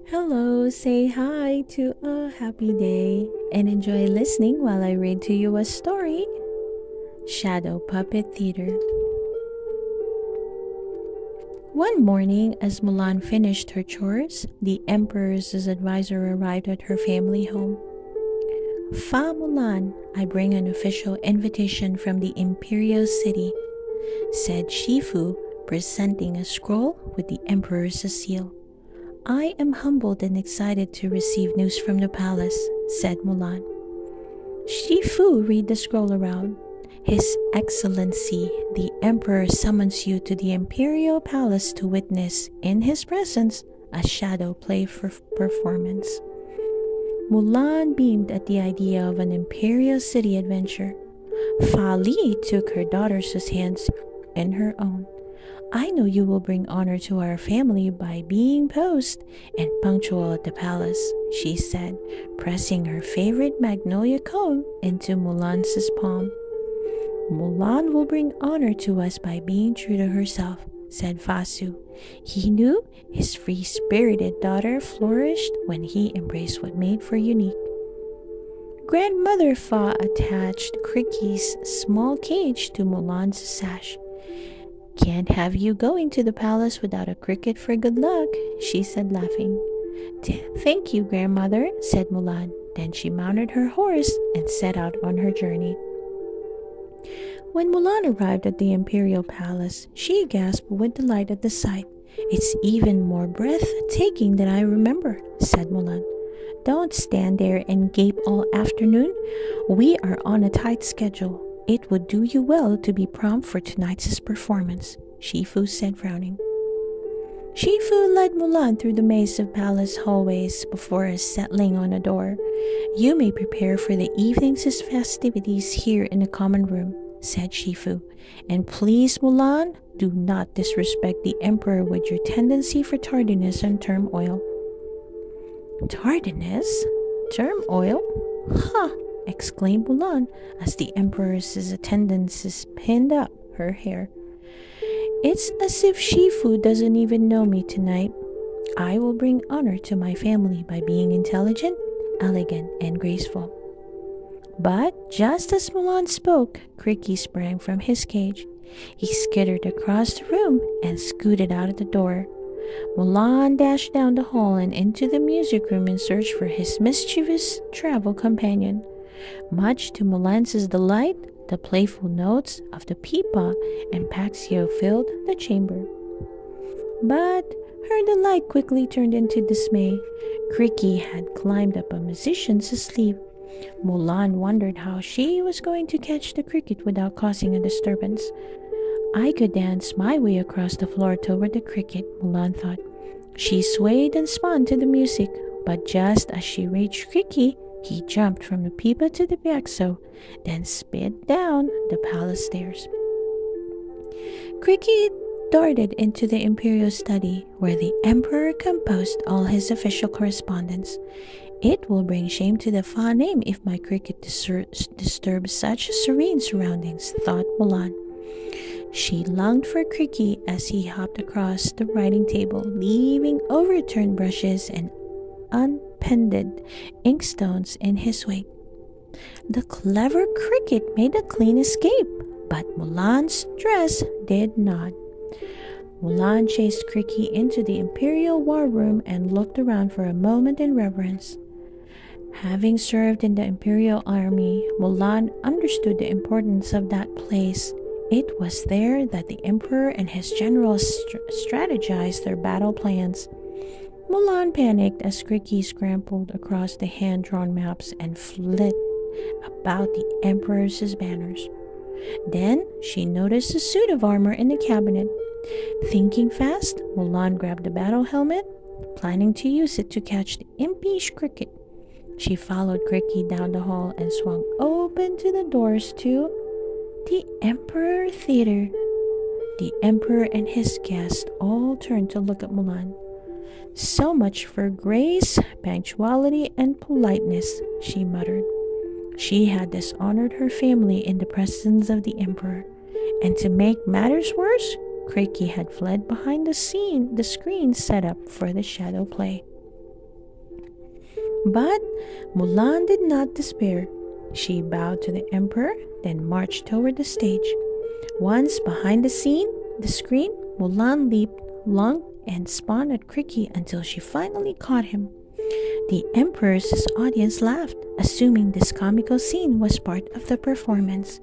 Hello, say hi to a happy day and enjoy listening while I read to you a story. Shadow Puppet Theater. One morning, as Mulan finished her chores, the Emperor's advisor arrived at her family home. Fa Mulan, I bring an official invitation from the Imperial City, said Shifu, presenting a scroll with the Emperor's seal. I am humbled and excited to receive news from the palace, said Mulan. Shifu read the scroll aloud. His Excellency, the Emperor summons you to the Imperial Palace to witness, in his presence, a shadow play performance. Mulan beamed at the idea of an Imperial City adventure. Fa Li took her daughter's hands in her own. I know you will bring honor to our family by being post and punctual at the palace, she said, pressing her favorite magnolia cone into Mulan's palm. Mulan will bring honor to us by being true to herself, said Fasu. He knew his free-spirited daughter flourished when he embraced what made for unique. Grandmother Fa attached Cricky's small cage to Mulan's sash. Can't have you going to the palace without a cricket for good luck, she said, laughing. Thank you, grandmother, said Mulan. Then she mounted her horse and set out on her journey. When Mulan arrived at the Imperial Palace, she gasped with delight at the sight. It's even more breathtaking than I remember, said Mulan. Don't stand there and gape all afternoon. We are on a tight schedule. It would do you well to be prompt for tonight's performance, Shifu said, frowning. Shifu led Mulan through the maze of palace hallways before settling on a door. You may prepare for the evening's festivities here in the common room, said Shifu. And please, Mulan, do not disrespect the Emperor with your tendency for tardiness and turmoil. Tardiness? Turmoil? Huh! Exclaimed Mulan as the Emperor's attendants pinned up her hair. It's as if Shifu doesn't even know me tonight. I will bring honor to my family by being intelligent, elegant, and graceful. But just as Mulan spoke, Cricky sprang from his cage. He skittered across the room and scooted out of the door. Mulan dashed down the hall and into the music room in search for his mischievous travel companion. Much to Mulan's delight, the playful notes of the pipa and paxio filled the chamber. But her delight quickly turned into dismay. Cricky had climbed up a musician's sleeve. Mulan wondered how she was going to catch the cricket without causing a disturbance. I could dance my way across the floor toward the cricket, Mulan thought. She swayed and spun to the music, but just as she reached Cricky, he jumped from the pipa to the paxo, then sped down the palace stairs. Cricky darted into the imperial study, where the emperor composed all his official correspondence. It will bring shame to the Fa name if my cricket disturbs such serene surroundings, thought Mulan. She longed for Cricky as he hopped across the writing table, leaving overturned brushes and unpended inkstones in his wake. The clever cricket made a clean escape, but Mulan's dress did not. Mulan chased Cricky into the imperial war room and looked around for a moment in reverence. Having served in the imperial army, Mulan understood the importance of that place. It was there that the emperor and his generals strategized their battle plans. Mulan panicked as Cricky scrambled across the hand-drawn maps and fled about the emperor's banners. Then she noticed a suit of armor in the cabinet. Thinking fast, Mulan grabbed the battle helmet, planning to use it to catch the impish cricket. She followed Cricky down the hall and swung open to the doors to the Emperor Theater. The emperor and his guests all turned to look at Mulan. So much for grace, punctuality, and politeness, she muttered. She had dishonored her family in the presence of the emperor, and to make matters worse, Cricky had fled behind the screen set up for the shadow play. But Mulan did not despair. She bowed to the emperor, then marched toward the stage. Once behind the screen, Mulan leaped, lunged, and spun at Cricky until she finally caught him. The emperor's audience laughed, assuming this comical scene was part of the performance.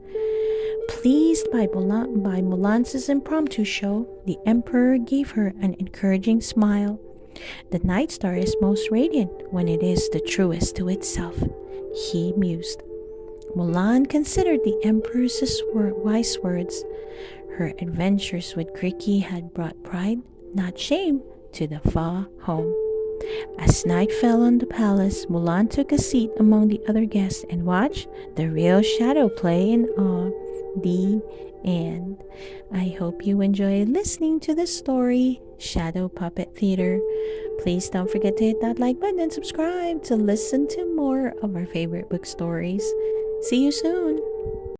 Pleased by Mulan's impromptu show, the emperor gave her an encouraging smile. The night star is most radiant when it is the truest to itself, he mused. Mulan considered the emperor's wise words. Her adventures with Cricky had brought pride, not shame, to the far home. As night fell on the palace, Mulan took a seat among the other guests and watched the real shadow play in awe. The end. I hope you enjoyed listening to the story, Shadow Puppet Theater. Please don't forget to hit that like button and subscribe to listen to more of our favorite book stories. See you soon!